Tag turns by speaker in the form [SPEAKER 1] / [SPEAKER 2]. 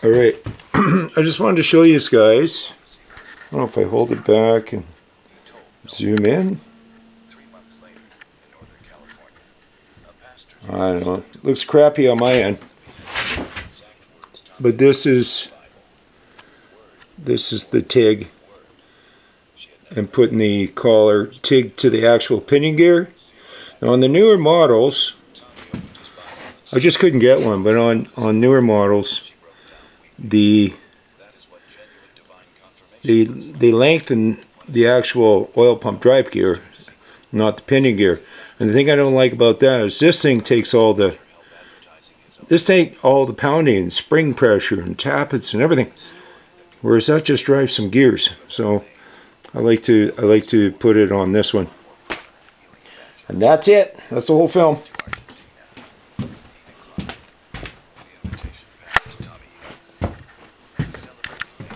[SPEAKER 1] Alright, I just wanted to show you guys. I don't know if I hold it back and zoom in. I don't know. It looks crappy on my end. But this is the TIG. And putting the collar TIG to the actual pinion gear. Now on the newer models, I just couldn't get one, but on newer models, they lengthen the actual oil pump drive gear, not the pinion gear. And the thing I don't like about that is this thing takes all the pounding and spring pressure and tappets and everything, whereas that just drives some gears. So I like to put it on this one. And that's it. That's the whole film.